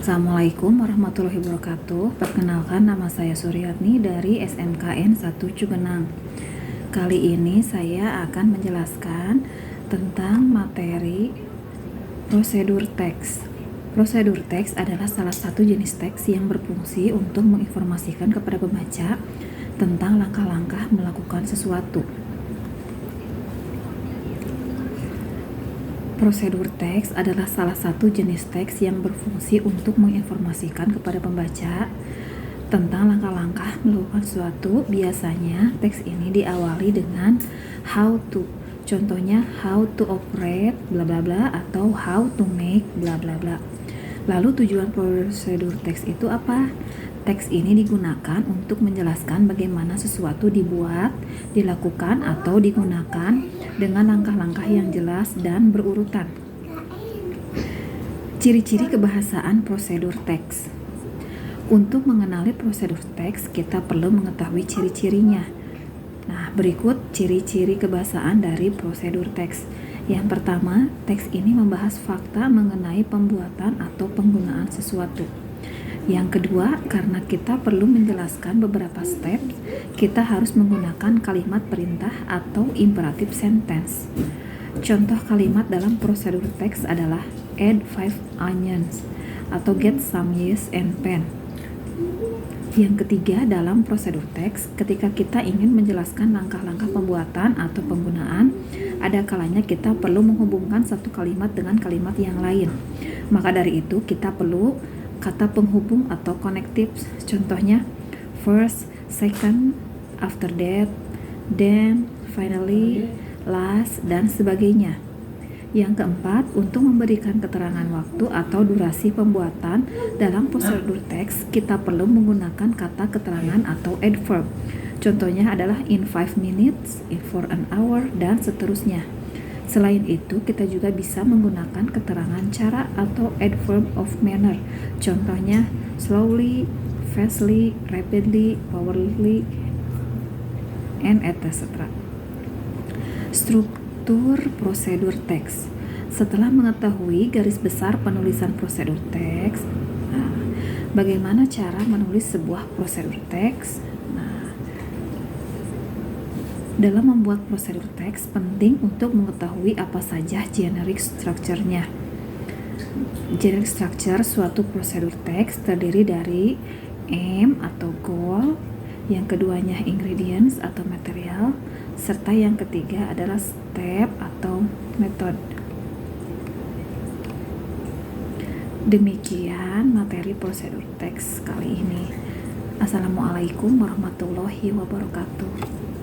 Assalamualaikum warahmatullahi wabarakatuh. Perkenalkan, nama saya Suryatni dari SMKN 1 Cugenang. Kali ini saya akan menjelaskan tentang materi prosedur teks. Prosedur teks adalah salah satu jenis teks yang berfungsi untuk menginformasikan kepada pembaca tentang langkah-langkah melakukan sesuatu. Prosedur teks adalah salah satu jenis teks yang berfungsi untuk menginformasikan kepada pembaca tentang langkah-langkah melakukan sesuatu. Biasanya teks ini diawali dengan how to. Contohnya how to operate bla bla bla atau how to make bla bla bla. Lalu tujuan prosedur teks itu apa? Teks ini digunakan untuk menjelaskan bagaimana sesuatu dibuat, dilakukan, atau digunakan dengan langkah-langkah yang jelas dan berurutan. Ciri-ciri kebahasaan prosedur teks. Untuk mengenali prosedur teks, kita perlu mengetahui ciri-cirinya. Nah, berikut ciri-ciri kebahasaan dari prosedur teks. Yang pertama, teks ini membahas fakta mengenai pembuatan atau penggunaan sesuatu. Yang kedua, karena kita perlu menjelaskan beberapa steps, kita harus menggunakan kalimat perintah atau imperative sentence. Contoh kalimat dalam prosedur teks adalah add 5 onions atau get some yeast and pen. Yang ketiga, dalam prosedur teks, ketika kita ingin menjelaskan langkah-langkah pembuatan atau penggunaan, ada kalanya kita perlu menghubungkan satu kalimat dengan kalimat yang lain. Maka dari itu, kita perlu kata penghubung atau connectives. Contohnya first, second, after that, then, finally, last, dan sebagainya. Yang keempat, untuk memberikan keterangan waktu atau durasi pembuatan dalam prosedur teks, kita perlu menggunakan kata keterangan atau adverb. Contohnya adalah in 5 minutes, in for an hour, dan seterusnya. Selain itu, kita juga bisa menggunakan keterangan cara atau adverb of manner. Contohnya slowly, fastly, rapidly, powerfully, and etc. Struktur prosedur teks. Setelah mengetahui garis besar penulisan prosedur teks, bagaimana cara menulis sebuah prosedur teks? Dalam membuat prosedur teks, penting untuk mengetahui apa saja generic structure-nya. Generic structure suatu prosedur teks terdiri dari aim atau goal, yang keduanya ingredients atau material, serta yang ketiga adalah step atau method. Demikian materi prosedur teks kali ini. Assalamualaikum warahmatullahi wabarakatuh.